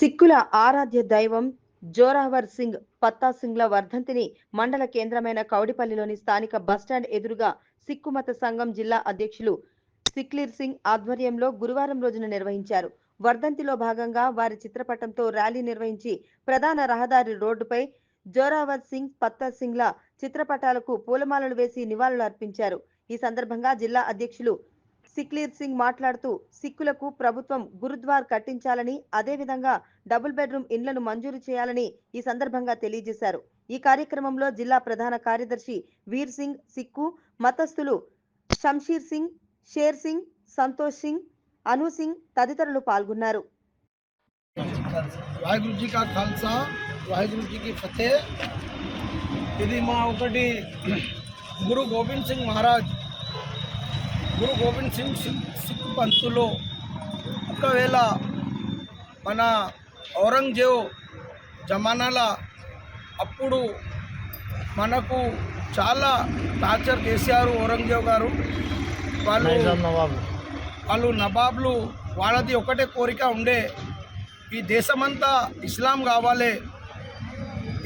సిక్కుల ఆరాధ్య దైవం జోరావర్ సింగ్ పత్తా సింగ్ల వర్ధంతిని మండల కేంద్రమైన కౌడిపల్లిలోని స్థానిక బస్టాండ్ ఎదురుగా సిక్కు మత సంఘం జిల్లా అధ్యక్షులు సిక్లీర్ సింగ్ ఆధ్వర్యంలో గురువారం రోజున నిర్వహించారు. వర్ధంతిలో భాగంగా వారి చిత్రపటంతో ర్యాలీ నిర్వహించి ప్రధాన రహదారి రోడ్డుపై జోరావర్ సింగ్ పత్తా సింగ్ల చిత్రపటాలకు పూలమాలలు వేసి నివాళులు అర్పించారు. ఈ సందర్భంగా జిల్లా అధ్యక్షులు సిక్లీర్ సింగ్ మాట్లాడుతూ సిక్కులకు ప్రభుత్వం గురుద్వార్ కట్టించాలని, అదేవిధంగా డబుల్ బెడ్రూమ్ ఇండ్లను మంజూరు చేయాలని ఈ సందర్భంగా తెలియజేశారు. ఈ కార్యక్రమంలో జిల్లా ప్రధాన కార్యదర్శి వీర్ సింగ్, సిక్కు మతస్థులు షంషీర్ సింగ్, షేర్ సింగ్, సంతోష్ సింగ్, అను సింగ్ తదితరులు పాల్గొన్నారు. వాహిగురు జీ కా ఖాల్సా, వాహిగురు జీ కి ఫతేహ్. ఇది మా ఒకటి గురు గోవింద్ సింగ్ మహారాజ్, గురు గోవింద్ సింగ్ సిక్ పంతులు ఒకవేళ మన ఔరంగజేబు జమానాల అప్పుడు మనకు చాలా టార్చర్ చేశారు ఔరంగజేబు గారు. వాళ్ళు నవాబులు, వాళ్ళది ఒకటే కోరిక ఉండే, ఈ దేశమంతా ఇస్లాం కావాలి,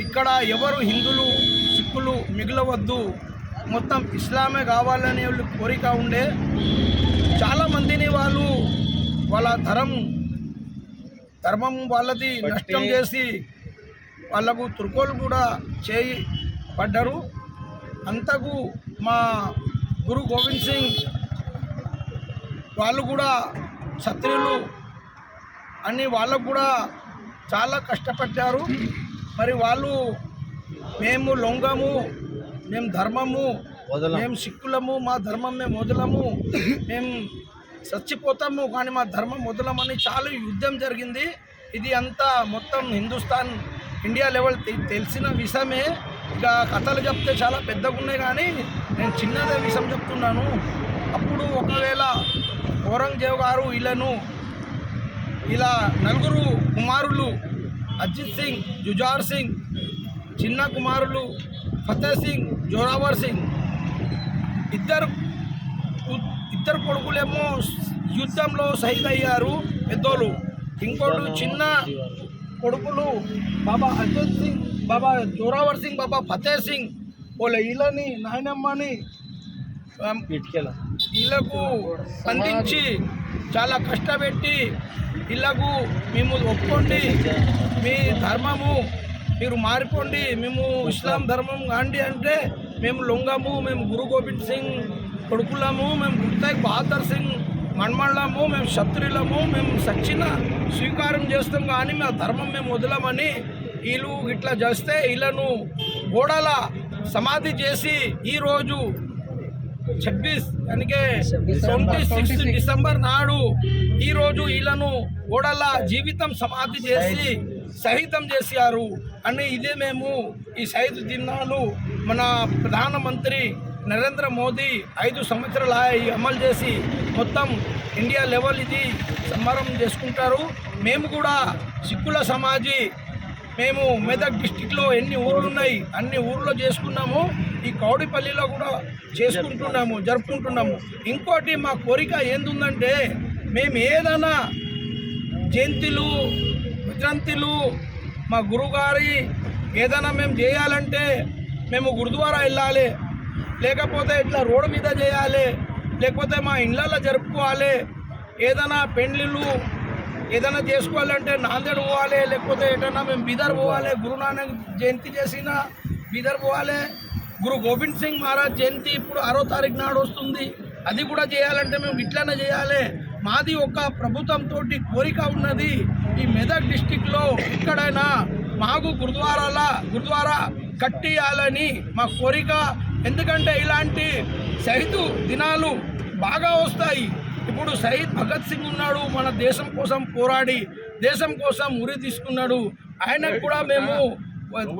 ఇక్కడ ఎవరు హిందువులు సిక్కులు మిగలవద్దు, మొత్తం ఇస్లామే కావాలనే కోరిక ఉండే. చాలామందిని వాళ్ళ ధర్మం వాళ్ళది నష్టం చేసి వాళ్ళకు తుర్కోలు కూడా పడ్డారు. అంతకు మా గురు గోవింద్ సింగ్ వాళ్ళు కూడా క్షత్రియులు అని వాళ్ళకు కూడా చాలా కష్టపడ్డారు. మరి వాళ్ళు మేము లొంగము, మేము ధర్మము, మేము సిక్కులము, మా ధర్మం మేము వదలము, మేము చచ్చిపోతాము కానీ మా ధర్మం వదలమని చాలా యుద్ధం జరిగింది. ఇది అంతా మొత్తం హిందుస్థాన్ ఇండియా లెవెల్ తెలిసిన విషయమే. ఇక కథలు చెప్తే చాలా పెద్దగా ఉన్నాయి కానీ నేను చిన్నదే విషయం చెప్తున్నాను. అప్పుడు ఒకవేళ ఔరంగజేబు గారు ఇలా నలుగురు కుమారులు అజిత్ సింగ్, జుజార్ సింగ్, చిన్న కుమారులు ఫతేహ్ సింగ్, జోరావర్ సింగ్, ఇద్దరు కొడుకులేమో యుద్ధంలో షహీద్ అయ్యారు పెద్దోళ్ళు. ఇంకోటి చిన్న కొడుకులు బాబా అజిత్ సింగ్, బాబా జోరావర్ సింగ్, బాబా ఫతేహ్ సింగ్ వీళ్ళని నాయనమ్మని వీళ్ళకు అందించి చాలా కష్టపెట్టి వీళ్ళకు మేము ఒప్పుకోండి, మీ ధర్మము మీరు మారిపోండి, మేము ఇస్లాం ధర్మం కాండి అంటే మేము లొంగము, మేము గురు గోవింద్ సింగ్ కొడుకులము, మేము గురు తేగ్ బహదూర్ సింగ్ మన్మళ్ళము, మేము క్షత్రియులము, మేము సచ్చిన స్వీకారం చేస్తాం కానీ మా ధర్మం మేము వదలమని వీళ్ళు ఇట్లా చేస్తే వీళ్ళను గోడల సమాధి చేసి ఈరోజు 26 డిసెంబర్ నాడు ఈరోజు వీళ్ళను గోడల జీవితం సమాధి చేసి షహీదం చేశారు అని ఇదే మేము ఈ షహీద్ దినాలు మన ప్రధానమంత్రి నరేంద్ర మోదీ 5 సంవత్సరాలు అమలు చేసి మొత్తం ఇండియా లెవెల్ ఇది సంబరం చేసుకుంటారు. మేము కూడా సిక్కుల సమాజీ మేము మెదక్ డిస్టిక్లో ఎన్ని ఊర్లు ఉన్నాయి అన్ని ఊర్లో చేసుకున్నాము, ఈ కౌడిపల్లిలో కూడా జరుపుకుంటున్నాము. ఇంకోటి మా కోరిక ఏందుందంటే మేము ఏదైనా జయంతిలు విజయంతిలు మా గురుగారి ఏదైనా మేము చేయాలంటే మేము గురుద్వారా వెళ్ళాలి, లేకపోతే ఇట్లా రోడ్డు మీద చేయాలి, లేకపోతే మా ఇళ్ళల్లో జరుపుకోవాలి. ఏదైనా పెండ్లిళ్ళు ఏదైనా చేసుకోవాలంటే నాందేడ్ పోవాలి, లేకపోతే ఎటన్నా మేము బీదర్ పోవాలి, గురునానక్ జయంతి చేసిన బీదర్ పోవాలి. గురు గోవింద్ సింగ్ మహారాజ్ జయంతి ఇప్పుడు 6వ తారీఖు నాడు వస్తుంది, అది కూడా చేయాలంటే మేము ఇట్లనే చేయాలి. మాది ఒక ప్రభుత్వంతో కోరిక ఉన్నది, ఈ మెదక్ డిస్టిక్లో ఎక్కడైనా మాకు గురుద్వారా కట్టియాలని మా కోరిక. ఎందుకంటే ఇలాంటి షహీద్ దినాలు బాగా వస్తాయి. ఇప్పుడు షహీద్ భగత్ సింగ్ ఉన్నాడు, మన దేశం కోసం పోరాడి దేశం కోసం ఉరి తీసుకున్నాడు. ఆయనకు కూడా మేము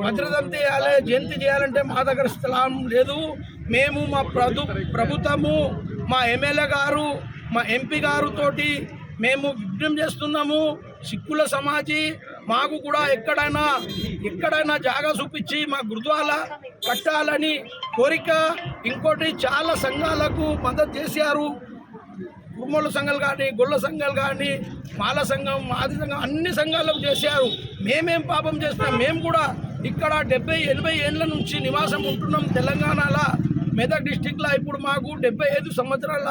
వజ్రదంతి చేయాలి, జయంతి చేయాలంటే మా దగ్గర స్థలం లేదు. మేము మా ప్రభుత్వము, మా ఎమ్మెల్యే గారు, మా ఎంపీ గారుతోటి మేము విజ్ఞప్తి చేస్తున్నాము. సిక్కుల సమాజీ మాకు కూడా ఎక్కడైనా జాగా చూపించి మా గురుద్వారా కట్టాలని కోరిక. ఇంకోటి చాలా సంఘాలకు మద్దతు చేశారు. కుర్మోళ్ళ సంఘాలు కానీ, గొల్ల సంఘాలు కానీ, మాల సంఘం, మాది సంఘం అన్ని సంఘాలకు చేశారు. మేమేం పాపం చేస్తున్నాం? మేము కూడా ఇక్కడ 70-80 ఏళ్ళ నుంచి నివాసం ఉంటున్నాం తెలంగాణలో, మెదక్ డిస్టిక్లో. ఇప్పుడు మాకు 75 సంవత్సరాల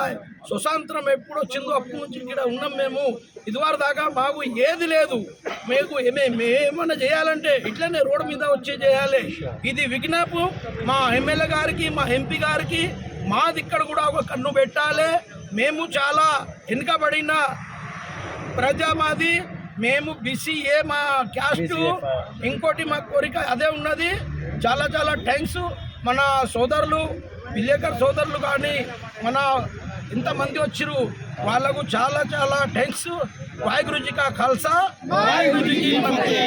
స్వతంత్రం ఎప్పుడు వచ్చిందో అప్పటి నుంచి ఇక్కడ ఉన్నాం మేము. ఇదివరకు దాకా మాకు ఏది లేదు. మేము ఏమన్నా చేయాలంటే ఇట్లనే రోడ్డు మీద వచ్చి చేయాలి. ఇది విజ్ఞాపు మా ఎమ్మెల్యే గారికి, మా ఎంపీ గారికి. మాది ఇక్కడ కూడా ఒక కన్ను పెట్టాలి. మేము చాలా వెనుకబడిన ప్రజా మాది. మేము బీసీఏ మా క్యాస్ట్. ఇంకోటి మా కోరిక అదే ఉన్నది. చాలా చాలా థ్యాంక్స్. మన సోదరులు విలేకరు సోదరులు కానీ మన ఇంతమంది వచ్చిరు, వాళ్ళకు చాలా చాలా థ్యాంక్స్. వాహిగురు జీ కా ఖాల్సా, వాహిగురు జీ की फतेह।